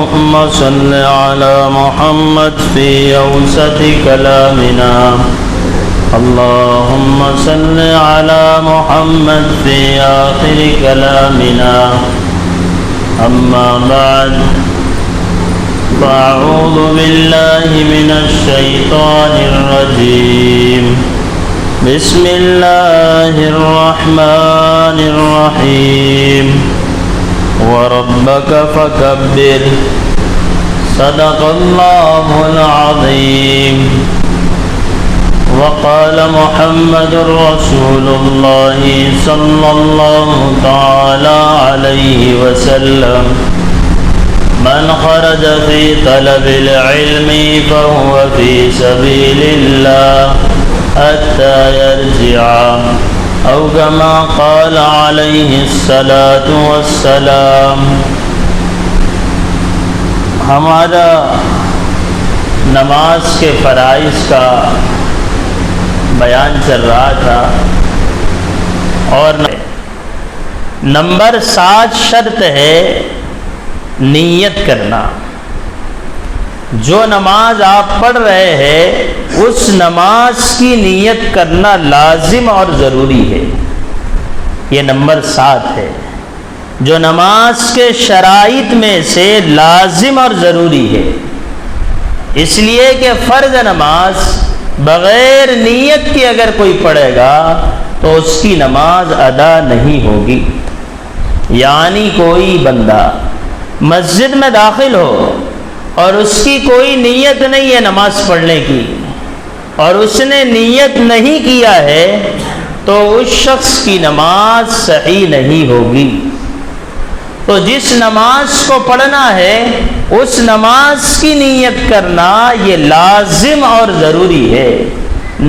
اللهم صل على محمد في أوسط كلامنا اللهم صل على محمد في آخر كلامنا أما بعد فأعوذ بالله من الشيطان الرجيم بسم الله الرحمن الرحيم وربك فكبر صدق الله العظيم وقال محمد رسول الله صلى الله تعالى عليه وسلم من خرج في طلب العلم فهو في سبيل الله حتى يرجع او كما قال عليه الصلاة والسلام۔ ہمارا نماز کے فرائض کا بیان چل رہا تھا اور نمبر 7 شرط ہے نیت کرنا۔ جو نماز آپ پڑھ رہے ہیں اس نماز کی نیت کرنا لازم اور ضروری ہے، یہ نمبر 7 ہے۔ جو نماز کے شرائط میں سے لازم اور ضروری ہے، اس لیے کہ فرض نماز بغیر نیت کے اگر کوئی پڑھے گا تو اس کی نماز ادا نہیں ہوگی۔ یعنی کوئی بندہ مسجد میں داخل ہو اور اس کی کوئی نیت نہیں ہے نماز پڑھنے کی، اور اس نے نیت نہیں کیا ہے تو اس شخص کی نماز صحیح نہیں ہوگی۔ تو جس نماز کو پڑھنا ہے اس نماز کی نیت کرنا یہ لازم اور ضروری ہے،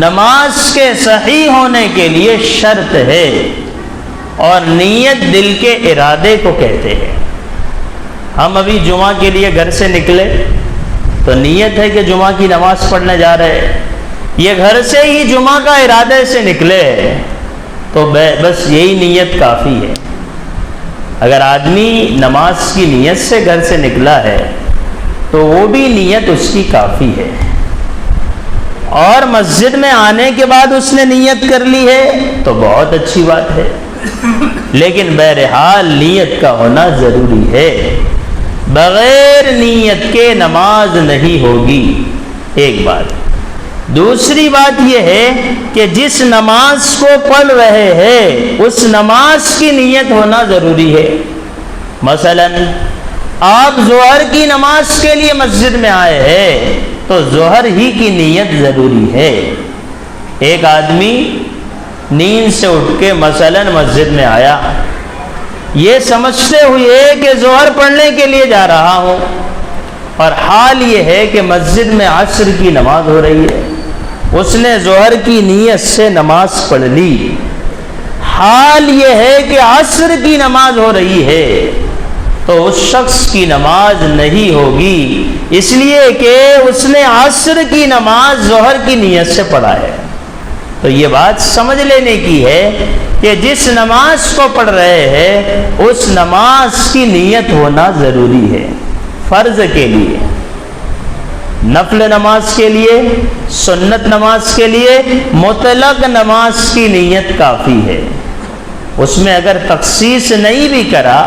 نماز کے صحیح ہونے کے لیے شرط ہے، اور نیت دل کے ارادے کو کہتے ہیں۔ ہم ابھی جمعہ کے لیے گھر سے نکلے تو نیت ہے کہ جمعہ کی نماز پڑھنے جا رہے ہیں، یہ گھر سے ہی جمعہ کا ارادے سے نکلے تو بس یہی نیت کافی ہے۔ اگر آدمی نماز کی نیت سے گھر سے نکلا ہے تو وہ بھی نیت اس کی کافی ہے، اور مسجد میں آنے کے بعد اس نے نیت کر لی ہے تو بہت اچھی بات ہے، لیکن بہرحال نیت کا ہونا ضروری ہے۔ بغیر نیت کے نماز نہیں ہوگی، ایک بات۔ دوسری بات یہ ہے کہ جس نماز کو پڑھ رہے ہیں اس نماز کی نیت ہونا ضروری ہے۔ مثلا آپ ظہر کی نماز کے لیے مسجد میں آئے ہیں تو ظہر ہی کی نیت ضروری ہے۔ ایک آدمی نیند سے اٹھ کے مثلا مسجد میں آیا یہ سمجھتے ہوئے کہ ظہر پڑھنے کے لیے جا رہا ہوں، اور حال یہ ہے کہ مسجد میں عصر کی نماز ہو رہی ہے، اس نے ظہر کی نیت سے نماز پڑھ لی، حال یہ ہے کہ عصر کی نماز ہو رہی ہے، تو اس شخص کی نماز نہیں ہوگی، اس لیے کہ اس نے عصر کی نماز ظہر کی نیت سے پڑھا ہے۔ تو یہ بات سمجھ لینے کی ہے کہ جس نماز کو پڑھ رہے ہیں اس نماز کی نیت ہونا ضروری ہے۔ فرض کے لیے، نفل نماز کے لیے، سنت نماز کے لیے مطلق نماز کی نیت کافی ہے۔ اس میں اگر تخصیص نہیں بھی کرا،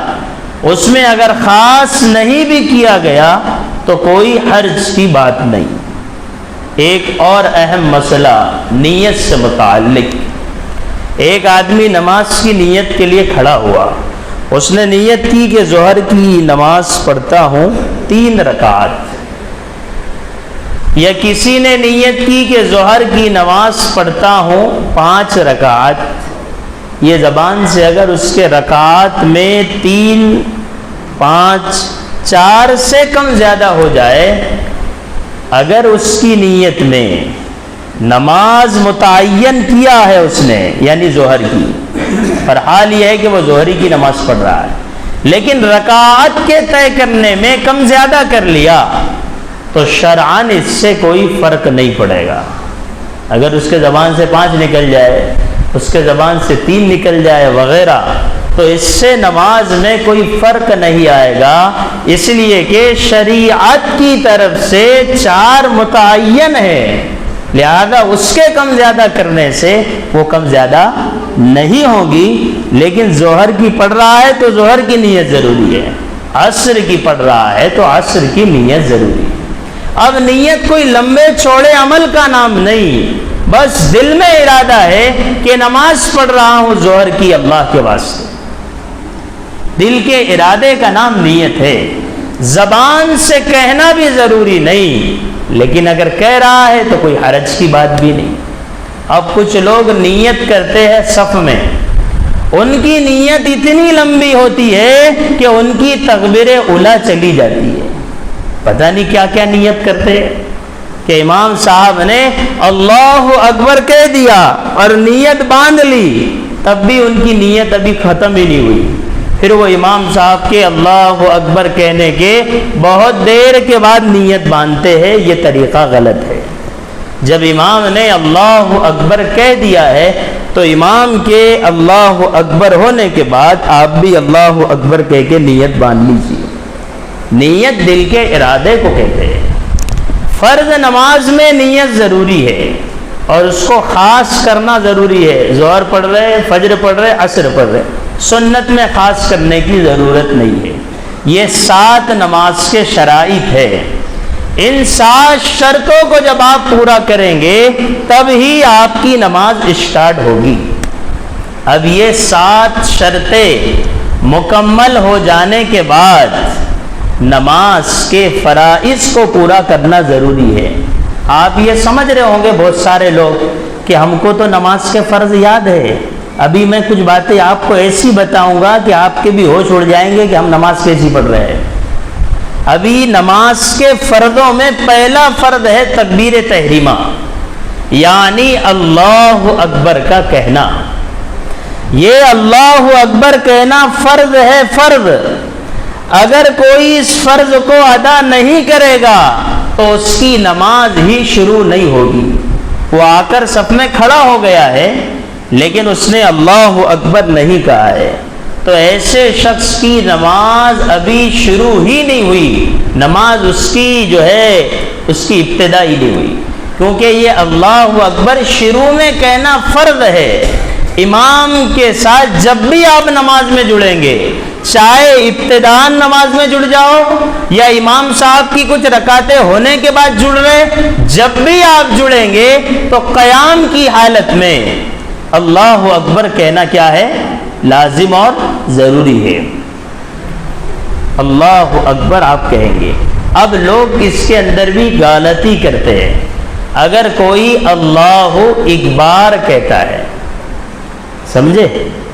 اس میں اگر خاص نہیں بھی کیا گیا تو کوئی حرج کی بات نہیں۔ ایک اور اہم مسئلہ نیت سے متعلق، ایک آدمی نماز کی نیت کے لیے کھڑا ہوا، اس نے نیت کی کہ ظہر کی نماز پڑھتا ہوں 3 رکعات، یا کسی نے نیت کی کہ ظہر کی نماز پڑھتا ہوں 5 رکعات، یہ زبان سے اگر اس کے رکعات میں 3، 5، 4 سے کم زیادہ ہو جائے، اگر اس کی نیت میں نماز متعین کیا ہے اس نے یعنی ظہر کی، پر حال یہ ہے کہ وہ ظہری کی نماز پڑھ رہا ہے، لیکن رکعات کے طے کرنے میں کم زیادہ کر لیا تو شرعاً اس سے کوئی فرق نہیں پڑے گا۔ اگر اس کے زبان سے 5 نکل جائے، اس کے زبان سے 3 نکل جائے وغیرہ، تو اس سے نماز میں کوئی فرق نہیں آئے گا، اس لیے کہ شریعت کی طرف سے 4 متعین ہے، لہذا اس کے کم زیادہ کرنے سے وہ کم زیادہ نہیں ہوگی۔ لیکن ظہر کی پڑھ رہا ہے تو ظہر کی نیت ضروری ہے، عصر کی پڑھ رہا ہے تو عصر کی نیت ضروری ہے۔ اب نیت کوئی لمبے چوڑے عمل کا نام نہیں، بس دل میں ارادہ ہے کہ نماز پڑھ رہا ہوں ظہر کی اللہ کے واسطے، دل کے ارادے کا نام نیت ہے۔ زبان سے کہنا بھی ضروری نہیں، لیکن اگر کہہ رہا ہے تو کوئی حرج کی بات بھی نہیں۔ اب کچھ لوگ نیت کرتے ہیں صف میں، ان کی نیت اتنی لمبی ہوتی ہے کہ ان کی تکبیر اولیٰ چلی جاتی ہے، پتہ نہیں کیا کیا نیت کرتے ہیں کہ امام صاحب نے اللہ اکبر کہہ دیا اور نیت باندھ لی، تب بھی ان کی نیت ابھی ختم ہی نہیں ہوئی، پھر وہ امام صاحب کے اللہ اکبر کہنے کے بہت دیر کے بعد نیت باندھتے ہیں۔ یہ طریقہ غلط ہے۔ جب امام نے اللہ اکبر کہہ دیا ہے تو امام کے اللہ اکبر ہونے کے بعد آپ بھی اللہ اکبر کہہ کے نیت باندھ لیجیے۔ نیت دل کے ارادے کو کہتے ہیں۔ فرض نماز میں نیت ضروری ہے اور اس کو خاص کرنا ضروری ہے۔ ظہر پڑھ رہے، فجر پڑھ رہے، عصر پڑھ رہے، سنت میں خاص کرنے کی ضرورت نہیں ہے۔ یہ 7 نماز کے شرائط ہے، ان 7 شرطوں کو جب آپ پورا کریں گے تب ہی آپ کی نماز اسٹارٹ ہوگی۔ اب یہ 7 شرطیں مکمل ہو جانے کے بعد نماز کے فرائض کو پورا کرنا ضروری ہے۔ آپ یہ سمجھ رہے ہوں گے بہت سارے لوگ کہ ہم کو تو نماز کے فرض یاد ہے، ابھی میں کچھ باتیں آپ کو ایسی بتاؤں گا کہ آپ کے بھی ہوش اڑ جائیں گے کہ ہم نماز کیسی پڑھ رہے ہیں۔ ابھی نماز کے فرضوں میں پہلا فرض ہے تکبیر تحریمہ، یعنی اللہ اکبر کا کہنا۔ یہ اللہ اکبر کہنا فرض ہے، فرض۔ اگر کوئی اس فرض کو ادا نہیں کرے گا تو اس کی نماز ہی شروع نہیں ہوگی۔ وہ آ کر صف میں کھڑا ہو گیا ہے لیکن اس نے اللہ اکبر نہیں کہا ہے، تو ایسے شخص کی نماز ابھی شروع ہی نہیں ہوئی، نماز اس کی جو ہے اس کی ابتدا ہی نہیں ہوئی، کیونکہ یہ اللہ اکبر شروع میں کہنا فرض ہے۔ امام کے ساتھ جب بھی آپ نماز میں جڑیں گے، چاہے ابتداءً نماز میں جڑ جاؤ یا امام صاحب کی کچھ رکعتیں ہونے کے بعد جڑ رہے، جب بھی آپ جڑیں گے تو قیام کی حالت میں اللہ اکبر کہنا کیا ہے؟ لازم اور ضروری ہے۔ اللہ اکبر آپ کہیں گے۔ اب لوگ اس کے اندر بھی غلطی کرتے ہیں۔ اگر کوئی اللہ اکبار کہتا ہے، سمجھے،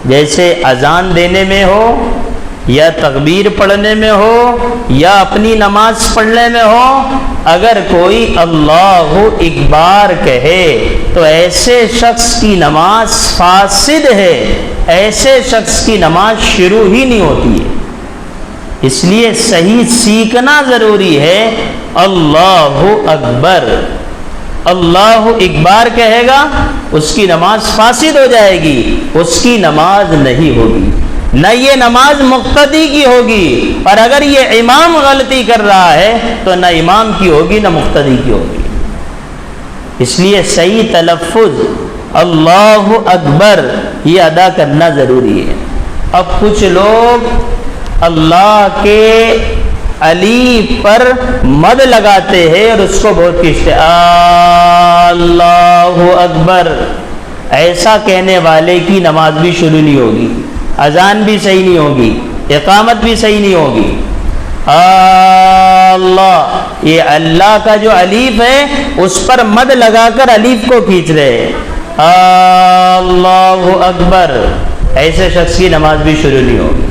جیسے اذان دینے میں ہو یا تکبیر پڑھنے میں ہو یا اپنی نماز پڑھنے میں ہو، اگر کوئی اللہ اکبار کہے تو ایسے شخص کی نماز فاسد ہے، ایسے شخص کی نماز شروع ہی نہیں ہوتی ہے۔ اس لیے صحیح سیکھنا ضروری ہے۔ اللہ اکبر، اللہ اکبار کہے گا اس کی نماز فاسد ہو جائے گی، اس کی نماز نہیں ہوگی، نہ یہ نماز مقتدی کی ہوگی، اور اگر یہ امام غلطی کر رہا ہے تو نہ امام کی ہوگی نہ مقتدی کی ہوگی۔ اس لیے صحیح تلفظ اللہ اکبر یہ ادا کرنا ضروری ہے۔ اب کچھ لوگ اللہ کے الف پر مد لگاتے ہیں اور اس کو بہت کھینچتے، اللہ اکبر، ایسا کہنے والے کی نماز بھی شروع نہیں ہوگی، اذان بھی صحیح نہیں ہوگی، اقامت بھی صحیح نہیں ہوگی۔ اللہ، یہ اللہ کا جو الف ہے اس پر مد لگا کر الف کو کھینچ رہے، اللہ اکبر، ایسے شخص کی نماز بھی شروع نہیں ہوگی۔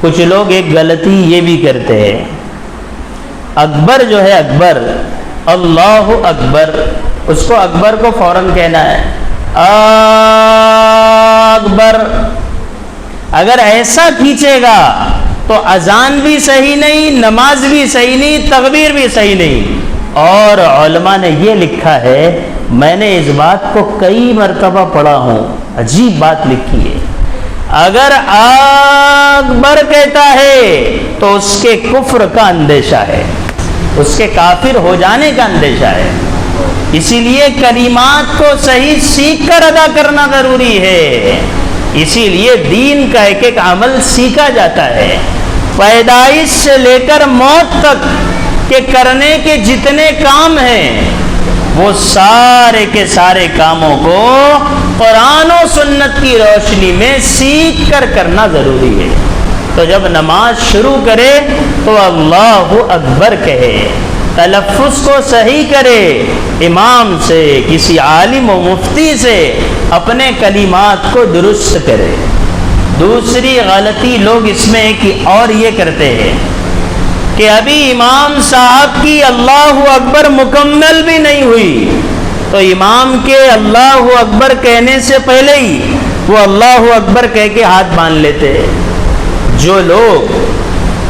کچھ لوگ ایک غلطی یہ بھی کرتے ہیں، اکبر جو ہے اکبر، اللہ اکبر، اس کو اکبر کو فوراً کہنا ہے اکبر۔ اگر ایسا کھینچے گا تو اذان بھی صحیح نہیں، نماز بھی صحیح نہیں، تکبیر بھی صحیح نہیں۔ اور علماء نے یہ لکھا ہے، میں نے اس بات کو کئی مرتبہ پڑھا ہوں، عجیب بات لکھی ہے اگر اکبر کہتا ہے تو اس کے کفر کا اندیشہ ہے، اس کے کافر ہو جانے کا اندیشہ ہے۔ اسی لیے کلمات کو صحیح سیکھ کر ادا کرنا ضروری ہے۔ اسی لیے دین کا ایک ایک عمل سیکھا جاتا ہے، پیدائش سے لے کر موت تک کہ کرنے کے جتنے کام ہیں وہ سارے کے سارے کاموں کو قرآن و سنت کی روشنی میں سیکھ کر کرنا ضروری ہے۔ تو جب نماز شروع کرے تو اللہ اکبر کہے، تلفظ کو صحیح کرے، امام سے، کسی عالم و مفتی سے اپنے کلمات کو درست کرے۔ دوسری غلطی لوگ اس میں کہ اور یہ کرتے ہیں کہ ابھی امام صاحب کی اللہ اکبر مکمل بھی نہیں ہوئی تو امام کے اللہ اکبر کہنے سے پہلے ہی وہ اللہ اکبر کہہ کے ہاتھ باندھ لیتے ہیں۔ جو لوگ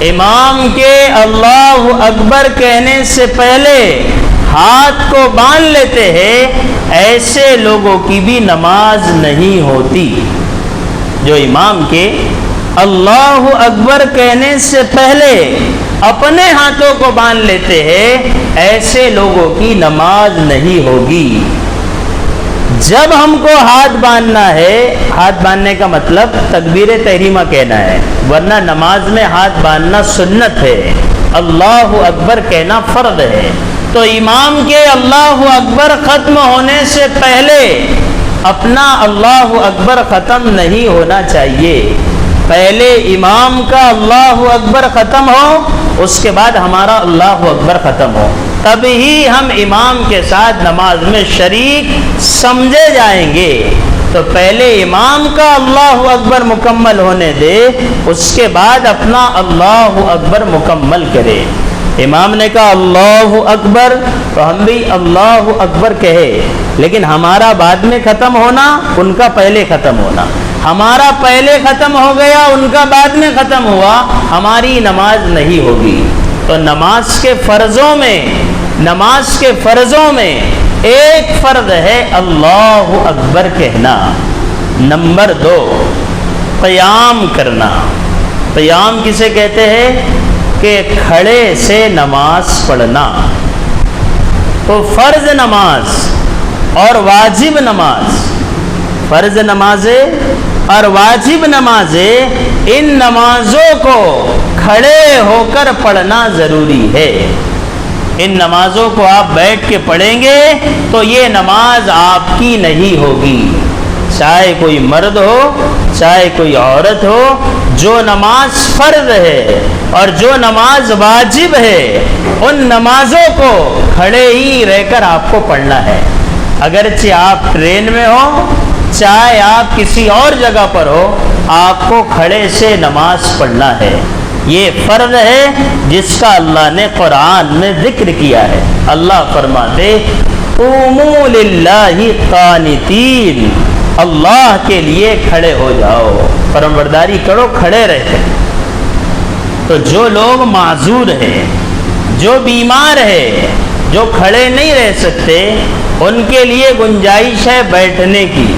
امام کے اللہ اکبر کہنے سے پہلے ہاتھ کو باندھ لیتے ہیں، ایسے لوگوں کی بھی نماز نہیں ہوتی۔ جو امام کے اللہ اکبر کہنے سے پہلے اپنے ہاتھوں کو باندھ لیتے ہیں، ایسے لوگوں کی نماز نہیں ہوگی۔ جب ہم کو ہاتھ باندھنا ہے، ہاتھ باندھنے کا مطلب تکبیر تحریمہ کہنا ہے، ورنہ نماز میں ہاتھ باندھنا سنت ہے، اللہ اکبر کہنا فرض ہے۔ تو امام کے اللہ اکبر ختم ہونے سے پہلے اپنا اللہ اکبر ختم نہیں ہونا چاہیے۔ پہلے امام کا اللہ اکبر ختم ہو، اس کے بعد ہمارا اللہ اکبر ختم ہو، تب ہی ہم امام کے ساتھ نماز میں شریک سمجھے جائیں گے۔ تو پہلے امام کا اللہ اکبر مکمل ہونے دے، اس کے بعد اپنا اللہ اکبر مکمل کرے۔ امام نے کہا اللہ اکبر تو ہم بھی اللہ اکبر کہے، لیکن ہمارا بعد میں ختم ہونا، ان کا پہلے ختم ہونا، ہمارا پہلے ختم ہو گیا، ان کا بعد میں ختم ہوا، ہماری نماز نہیں ہوگی۔ تو نماز کے فرضوں میں ایک فرض ہے اللہ اکبر کہنا۔ نمبر 2، قیام کرنا۔ قیام کسے کہتے ہیں؟ کہ کھڑے سے نماز پڑھنا۔ تو فرض نماز اور واجب نماز، فرض نمازیں اور واجب نمازیں، ان نمازوں کو کھڑے ہو کر پڑھنا ضروری ہے۔ ان نمازوں کو آپ بیٹھ کے پڑھیں گے تو یہ نماز آپ کی نہیں ہوگی، چاہے کوئی مرد ہو چاہے کوئی عورت ہو۔ جو نماز فرض ہے اور جو نماز واجب ہے، ان نمازوں کو کھڑے ہی رہ کر آپ کو پڑھنا ہے، اگرچہ آپ ٹرین میں ہو چاہے آپ کسی اور جگہ پر ہو، آپ کو کھڑے سے نماز پڑھنا ہے۔ یہ فرض ہے جس کا اللہ نے قرآن میں ذکر کیا ہے۔ اللہ فرماتے قوموا للہ قانتین، اللہ کے لیے کھڑے ہو جاؤ، فرمانبرداری کرو کھڑے رہتے۔ تو جو لوگ معذور ہیں، جو بیمار ہیں، جو کھڑے نہیں رہ سکتے، ان کے لیے گنجائش ہے بیٹھنے کی،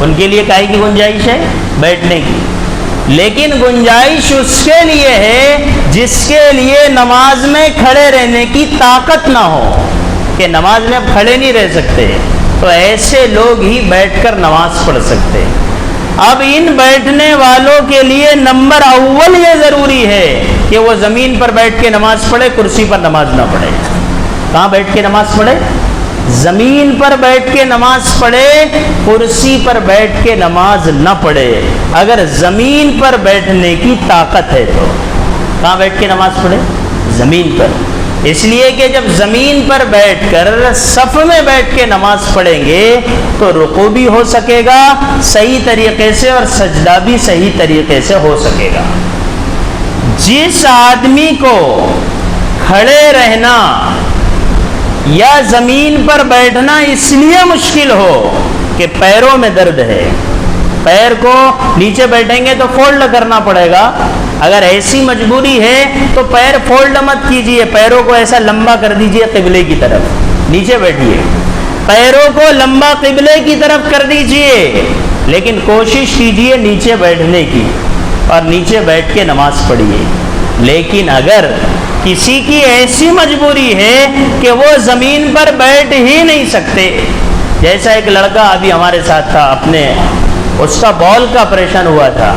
ان کے لیے کاہے کی گنجائش ہے؟ بیٹھنے کی۔ لیکن گنجائش اس کے لیے ہے جس کے لیے نماز میں کھڑے رہنے کی طاقت نہ ہو، کہ نماز میں اب کھڑے نہیں رہ سکتے، تو ایسے لوگ ہی بیٹھ کر نماز پڑھ سکتے۔ اب ان بیٹھنے والوں کے لیے نمبر اول یہ ضروری ہے کہ وہ زمین پر بیٹھ کے نماز پڑھے، کرسی پر نماز نہ پڑھے۔ کہاں بیٹھ کے نماز پڑھے؟ زمین پر بیٹھ کے نماز پڑھے، کرسی پر بیٹھ کے نماز نہ پڑھے۔ اگر زمین پر بیٹھنے کی طاقت ہے تو کہاں بیٹھ کے نماز پڑھے؟ زمین پر۔ اس لیے کہ جب زمین پر بیٹھ کر صف میں بیٹھ کے نماز پڑھیں گے تو رکوع بھی ہو سکے گا صحیح طریقے سے اور سجدہ بھی صحیح طریقے سے ہو سکے گا۔ جس آدمی کو کھڑے رہنا یا زمین پر بیٹھنا اس لیے مشکل ہو کہ پیروں میں درد ہے، پیر کو نیچے بیٹھیں گے تو فولڈ کرنا پڑے گا، اگر ایسی مجبوری ہے تو پیر فولڈ مت کیجئے، پیروں کو ایسا لمبا کر دیجئے قبلے کی طرف، نیچے بیٹھیے، پیروں کو لمبا قبلے کی طرف کر دیجئے، لیکن کوشش کیجئے نیچے بیٹھنے کی اور نیچے بیٹھ کے نماز پڑھیے۔ لیکن اگر کسی کی ایسی مجبوری ہے کہ وہ زمین پر بیٹھ ہی نہیں سکتے، جیسا ایک لڑکا ابھی ہمارے ساتھ تھا، اس کا بال کا آپریشن ہوا تھا،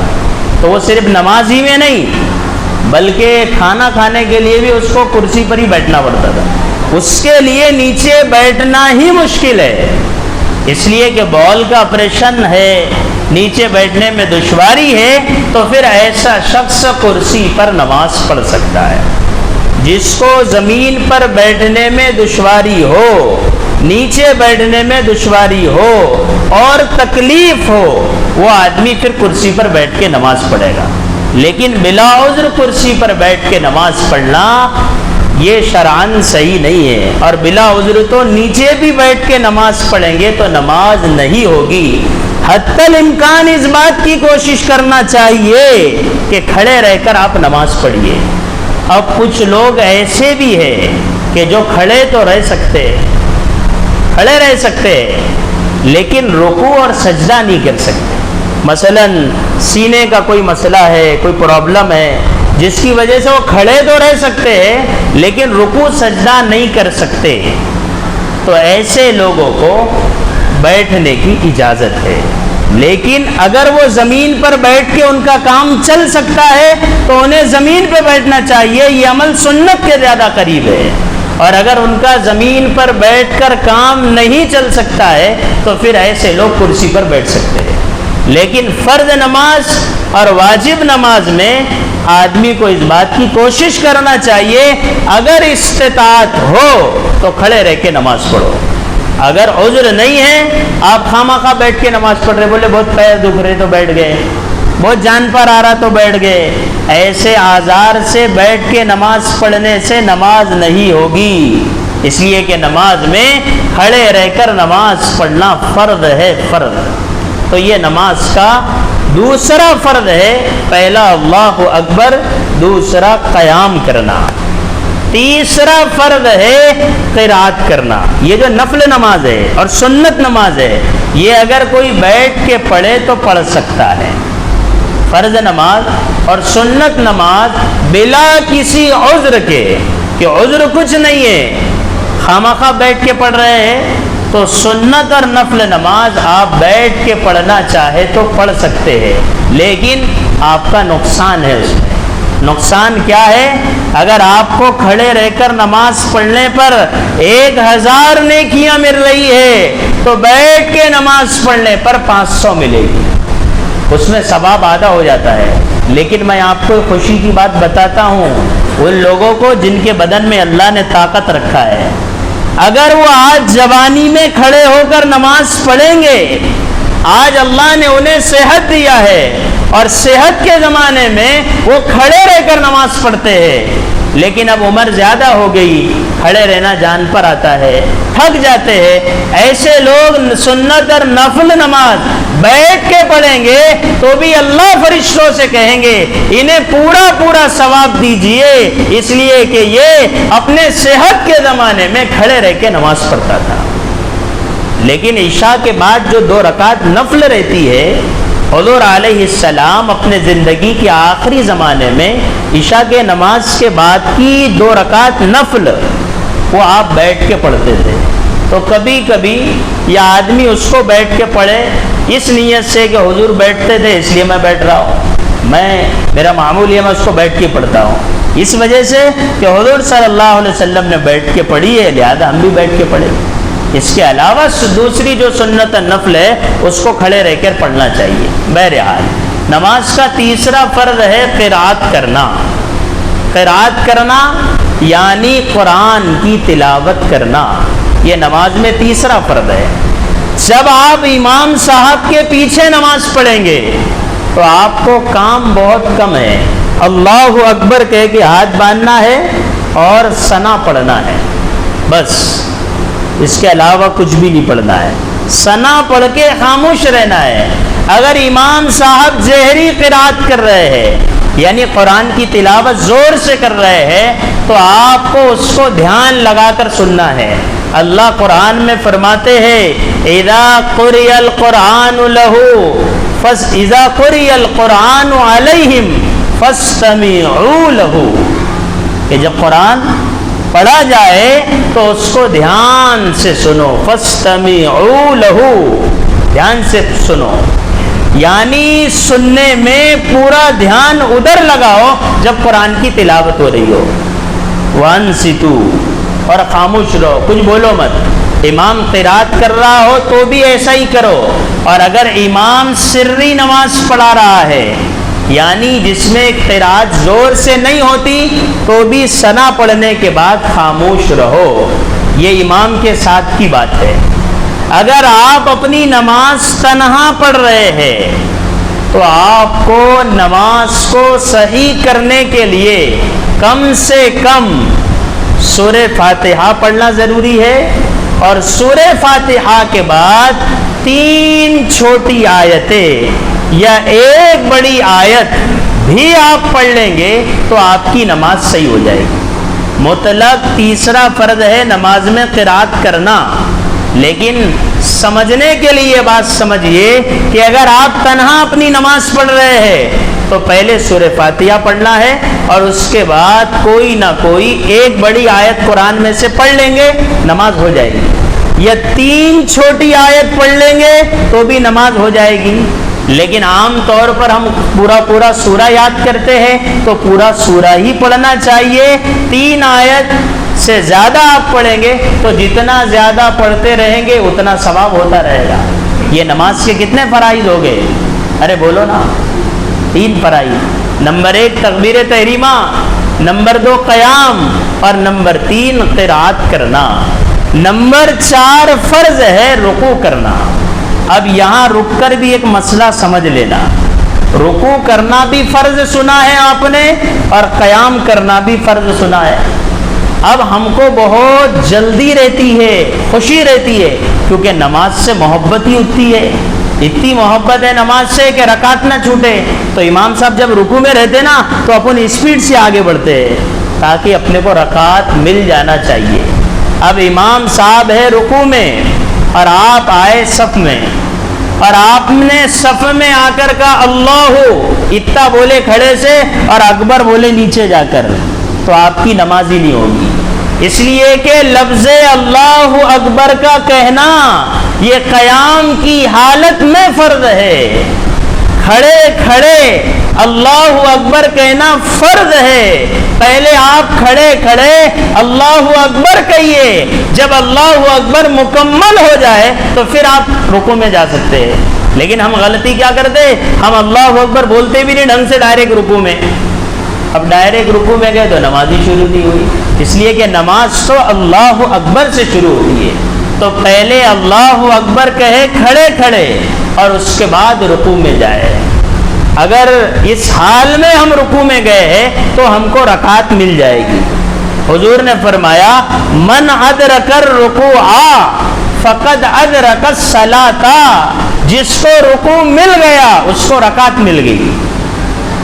تو وہ صرف نماز ہی میں نہیں بلکہ کھانا کھانے کے لیے بھی اس کو کرسی پر ہی بیٹھنا پڑتا تھا، اس کے لیے نیچے بیٹھنا ہی مشکل ہے، اس لیے کہ بال کا آپریشن ہے، نیچے بیٹھنے میں دشواری ہے، تو پھر ایسا شخص کرسی پر نماز پڑھ سکتا ہے۔ جس کو زمین پر بیٹھنے میں دشواری ہو، نیچے بیٹھنے میں دشواری ہو اور تکلیف ہو، وہ آدمی پھر کرسی پر بیٹھ کے نماز پڑھے گا، لیکن بلا عذر کرسی پر بیٹھ کے نماز پڑھنا یہ شرعاً صحیح نہیں ہے، اور بلا عذر تو نیچے بھی بیٹھ کے نماز پڑھیں گے تو نماز نہیں ہوگی۔ حتی الامکان اس بات کی کوشش کرنا چاہیے کہ کھڑے رہ کر آپ نماز پڑھیے۔ اب کچھ لوگ ایسے بھی ہیں کہ جو کھڑے تو رہ سکتے لیکن رکوع اور سجدہ نہیں کر سکتے۔ مثلا سینے کا کوئی مسئلہ ہے، کوئی پرابلم ہے، جس کی وجہ سے وہ کھڑے تو رہ سکتے ہیں لیکن رکوع سجدہ نہیں کر سکتے، تو ایسے لوگوں کو بیٹھنے کی اجازت ہے۔ لیکن اگر وہ زمین پر بیٹھ کے ان کا کام چل سکتا ہے تو انہیں زمین پہ بیٹھنا چاہیے، یہ عمل سنت کے زیادہ قریب ہے۔ اور اگر ان کا زمین پر بیٹھ کر کام نہیں چل سکتا ہے تو پھر ایسے لوگ کرسی پر بیٹھ سکتے ہیں۔ لیکن فرض نماز اور واجب نماز میں آدمی کو اس بات کی کوشش کرنا چاہیے، اگر استطاعت ہو تو کھڑے رہ کے نماز پڑھو۔ اگر عذر نہیں ہے، آپ خواہ بیٹھ کے نماز پڑھ رہے، بولے بہت پیر دکھ رہے تو بیٹھ گئے، بہت جان پر آ رہا تو بیٹھ گئے، ایسے آزار سے بیٹھ کے نماز پڑھنے سے نماز نہیں ہوگی، اس لیے کہ نماز میں کھڑے رہ کر نماز پڑھنا فرض ہے، فرض۔ تو یہ نماز کا دوسرا فرض ہے، پہلا اللہ اکبر، دوسرا قیام کرنا، تیسرا فرض ہے قرات کرنا۔ یہ جو نفل نماز ہے اور سنت نماز ہے، یہ اگر کوئی بیٹھ کے پڑھے تو پڑھ سکتا ہے۔ فرض نماز اور سنت نماز بلا کسی عذر کے، کہ عذر کچھ نہیں ہے، خامخواہ بیٹھ کے پڑھ رہے ہیں، تو سنت اور نفل نماز آپ بیٹھ کے پڑھنا چاہے تو پڑھ سکتے ہیں، لیکن آپ کا نقصان ہے۔ اس میں نقصان کیا ہے؟ اگر آپ کو کھڑے رہ کر نماز پڑھنے پر 1000 نیکیاں مل رہی ہے تو بیٹھ کے نماز پڑھنے پر 500 ملے گی، اس میں ثواب آدھا ہو جاتا ہے۔ لیکن میں آپ کو خوشی کی بات بتاتا ہوں، ان لوگوں کو جن کے بدن میں اللہ نے طاقت رکھا ہے، اگر وہ آج جوانی میں کھڑے ہو کر نماز پڑھیں گے، آج اللہ نے انہیں صحت دیا ہے اور صحت کے زمانے میں وہ کھڑے رہ کر نماز پڑھتے ہیں، لیکن اب عمر زیادہ ہو گئی، کھڑے رہنا جان پر آتا ہے، تھک جاتے ہیں، ایسے لوگ سنت اور نفل نماز بیٹھ کے پڑھیں گے تو بھی اللہ فرشتوں سے کہیں گے انہیں پورا پورا ثواب دیجئے، اس لیے کہ یہ اپنے صحت کے زمانے میں کھڑے رہ کے نماز پڑھتا تھا۔ لیکن عشاء کے بعد جو 2 رکعت نفل رہتی ہے، حضور علیہ السلام اپنے زندگی کے آخری زمانے میں عشاء کے نماز کے بعد کی 2 رکعت نفل وہ آپ بیٹھ کے پڑھتے تھے۔ تو کبھی کبھی یہ آدمی اس کو بیٹھ کے پڑھے اس نیت سے کہ حضور بیٹھتے تھے اس لیے میں بیٹھ رہا ہوں، میرا معمول یہ میں اس کو بیٹھ کے پڑھتا ہوں، اس وجہ سے کہ حضور صلی اللہ علیہ وسلم نے بیٹھ کے پڑھی ہے لہذا ہم بھی بیٹھ کے پڑھے۔ اس کے علاوہ دوسری جو سنت نفل ہے اس کو کھڑے رہ کر پڑھنا چاہیے۔ بہرحال نماز کا تیسرا فرض ہے قرات کرنا۔ قرات کرنا یعنی قرآن کی تلاوت کرنا، یہ نماز میں تیسرا فرض ہے۔ جب آپ امام صاحب کے پیچھے نماز پڑھیں گے تو آپ کو کام بہت کم ہے، اللہ اکبر کہہ کے ہاتھ باندھنا ہے اور ثنا پڑھنا ہے، بس اس کے علاوہ کچھ بھی نہیں پڑھنا ہے، ثنا پڑھ کے خاموش رہنا ہے۔ اگر امام صاحب جہری قرات کر رہے ہیں یعنی قرآن کی تلاوت زور سے کر رہے ہیں تو آپ کو اس کو دھیان لگا کر سننا ہے، اللہ قرآن میں فرماتے ہیں اذا قرئ القرآن اذا قرئ القرآن علیہم فاستمعوا لہ، کہ جب قرآن پڑھا جائے تو اس کو دھیان سے سنو، فاستمعوا لہ، دھیان سے سنو، یعنی سننے میں پورا دھیان ادھر لگاؤ جب قرآن کی تلاوت ہو رہی ہو۔ وانصتوا، اور خاموش رہو، کچھ بولو مت۔ امام قرات کر رہا ہو تو بھی ایسا ہی کرو، اور اگر امام سری نماز پڑھا رہا ہے یعنی جس میں قرات زور سے نہیں ہوتی تو بھی ثنا پڑھنے کے بعد خاموش رہو، یہ امام کے ساتھ کی بات ہے۔ اگر آپ اپنی نماز تنہا پڑھ رہے ہیں تو آپ کو نماز کو صحیح کرنے کے لیے کم سے کم سورہ فاتحہ پڑھنا ضروری ہے، اور سورہ فاتحہ کے بعد 3 چھوٹی آیتیں یا 1 بڑی آیت بھی آپ پڑھ لیں گے تو آپ کی نماز صحیح ہو جائے گی۔ مطلق تیسرا فرض ہے نماز میں قرات کرنا، لیکن سمجھنے کے لیے بات سمجھیے کہ اگر آپ تنہا اپنی نماز پڑھ رہے ہیں تو پہلے سورہ فاتحہ پڑھنا ہے، اور اس کے بعد کوئی نہ کوئی 1 بڑی آیت قرآن میں سے پڑھ لیں گے، نماز ہو جائے گی، یا 3 چھوٹی آیت پڑھ لیں گے تو بھی نماز ہو جائے گی۔ لیکن عام طور پر ہم پورا سورہ یاد کرتے ہیں تو پورا سورہ ہی پڑھنا چاہیے۔ 3 آیت سے زیادہ آپ پڑھیں گے تو جتنا زیادہ پڑھتے رہیں گے اتنا ثواب ہوتا رہے گا۔ یہ نماز کے کتنے فرائض ہو گئے؟ ارے بولو نا، 3 فرائض۔ نمبر 1 تکبیر تحریمہ، نمبر 2 قیام، اور نمبر 3 قرات کرنا۔ نمبر 4 فرض ہے رکوع کرنا۔ اب یہاں رک کر بھی ایک مسئلہ سمجھ لینا، رکوع کرنا بھی فرض سنا ہے آپ نے اور قیام کرنا بھی فرض سنا ہے۔ اب ہم کو بہت جلدی رہتی ہے، خوشی رہتی ہے، کیونکہ نماز سے محبت ہی اٹھتی ہے، اتنی محبت ہے نماز سے کہ رکعت نہ چھوٹے، تو امام صاحب جب رکوع میں رہتے نا تو اپن اسپیڈ سے آگے بڑھتے ہیں تاکہ اپنے کو رکعت مل جانا چاہیے۔ اب امام صاحب ہے رکوع میں اور آپ آئے صف میں، اور آپ نے صف میں آ کر کہا اللہ، اتنا بولے کھڑے سے اور اکبر بولے نیچے جا کر، تو آپ کی نماز ہی نہیں ہوگی، اس لیے کہ لفظ اللہ اکبر کا کہنا یہ قیام کی حالت میں فرض ہے، کھڑے کھڑے اللہ اکبر کہنا فرض ہے۔ پہلے آپ کھڑے کھڑے اللہ اکبر کہیے، جب اللہ اکبر مکمل ہو جائے تو پھر آپ رکوع میں جا سکتے ہیں۔ لیکن ہم غلطی کیا کرتے، ہم اللہ اکبر بولتے بھی نہیں ڈھنگ سے، ڈائریکٹ رکوع میں۔ اب ڈائریکٹ رکوع میں گئے تو نماز ہی شروع نہیں ہوئی، اس لیے کہ نماز تو اللہ اکبر سے شروع ہوتی ہے، تو پہلے اللہ اکبر کہے کھڑے کھڑے اور اس کے بعد رکوع میں جائے۔ اگر اس حال میں ہم رکوع میں گئے ہیں تو ہم کو رکعت مل جائے گی۔ حضور نے فرمایا من ادرک الرکوع فقد ادرک الصلاۃ، جس کو رکوع مل گیا اس کو رکعت مل گئی۔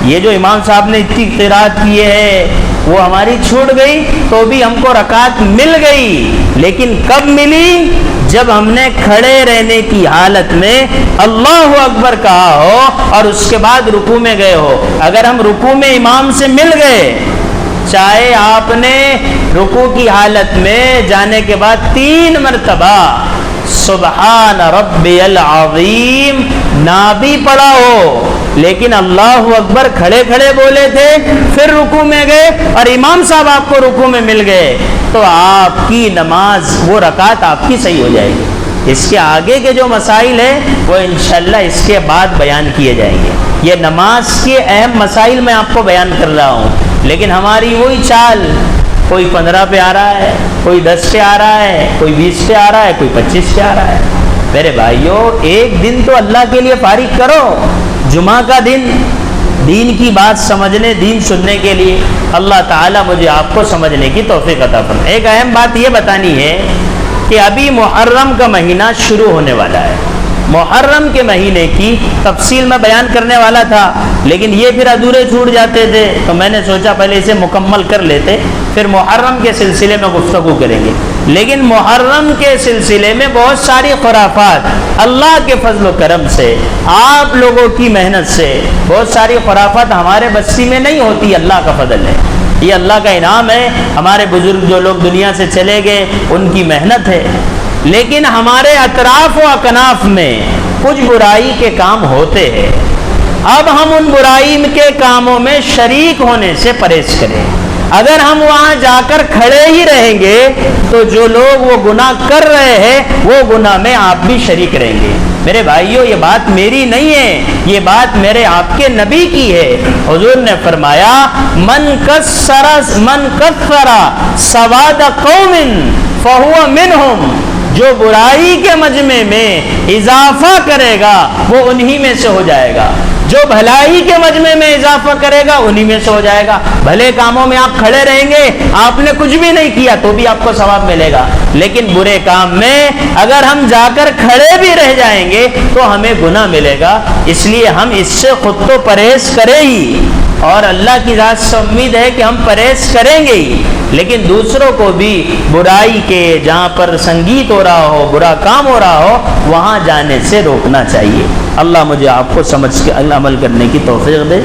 یہ جو امام صاحب نے اتنی قرات کی ہے وہ ہماری چھوٹ گئی تو بھی ہم کو رکعت مل گئی، لیکن کب ملی؟ جب ہم نے کھڑے رہنے کی حالت میں اللہ اکبر کہا ہو اور اس کے بعد رکوع میں گئے ہو۔ اگر ہم رکوع میں امام سے مل گئے، چاہے آپ نے رکوع کی حالت میں جانے کے بعد 3 مرتبہ سبحان ربی العظیم نہ بھی پڑھا ہو، لیکن اللہ اکبر کھڑے کھڑے بولے تھے، پھر رکوع میں گئے اور امام صاحب آپ کو رکوع میں مل گئے، تو آپ کی نماز، وہ رکعت آپ کی صحیح ہو جائے گی۔ اس کے آگے کے جو مسائل ہیں وہ انشاءاللہ اس کے بعد بیان کیے جائیں گے۔ یہ نماز کے اہم مسائل میں آپ کو بیان کر رہا ہوں، لیکن ہماری وہی چال، کوئی 15 پہ آ رہا ہے، کوئی 10 پہ آ رہا ہے، کوئی 20 پہ آ رہا ہے، کوئی 25 پہ آ رہا ہے۔ میرے بھائیوں، ایک دن تو اللہ کے لیے فارغ کرو، جمعہ کا دن، دین کی بات سمجھنے، دین سننے کے لیے۔ اللہ تعالیٰ مجھے آپ کو سمجھنے کی توفیق عطا فرمائے۔ ایک اہم بات یہ بتانی ہے کہ ابھی محرم کا مہینہ شروع ہونے والا ہے، محرم کے مہینے کی تفصیل میں بیان کرنے والا تھا، لیکن یہ پھر ادھورے چھوٹ جاتے تھے، تو میں نے سوچا پہلے اسے مکمل کر لیتے، پھر محرم کے سلسلے میں گفتگو کریں گے۔ لیکن محرم کے سلسلے میں بہت ساری خرافات اللہ کے فضل و کرم سے، آپ لوگوں کی محنت سے بہت ساری خرافات ہمارے بستی میں نہیں ہوتی، اللہ کا فضل ہے، یہ اللہ کا انعام ہے۔ ہمارے بزرگ جو لوگ دنیا سے چلے گئے ان کی محنت ہے، لیکن ہمارے اطراف و اکناف میں کچھ برائی کے کام ہوتے ہیں۔ اب ہم ان برائی کے کاموں میں شریک ہونے سے پرہیز کریں۔ اگر ہم وہاں جا کر کھڑے ہی رہیں گے تو جو لوگ وہ گناہ کر رہے ہیں وہ گناہ میں آپ بھی شریک رہیں گے۔ میرے بھائیوں، یہ بات میری نہیں ہے، یہ بات میرے آپ کے نبی کی ہے۔ حضور نے فرمایا من کثر سواد قوم فہو منہم، جو برائی کے مجمع میں اضافہ کرے گا وہ انہی میں سے ہو جائے گا، جو بھلائی کے مجمع میں اضافہ کرے گا انہی میں سے ہو جائے گا۔ بھلے کاموں میں آپ کھڑے رہیں گے، آپ نے کچھ بھی نہیں کیا تو بھی آپ کو ثواب ملے گا، لیکن برے کام میں اگر ہم جا کر کھڑے بھی رہ جائیں گے تو ہمیں گناہ ملے گا۔ اس لیے ہم اس سے خود تو پرہیز کریں ہی، اور اللہ کی ذات سے امید ہے کہ ہم پرہیز کریں گے ہی، لیکن دوسروں کو بھی برائی کے، جہاں پر سنگیت ہو رہا ہو، برا کام ہو رہا ہو، وہاں جانے سے روکنا چاہیے۔ اللہ مجھے آپ کو سمجھ کے عمل کرنے کی توفیق دے۔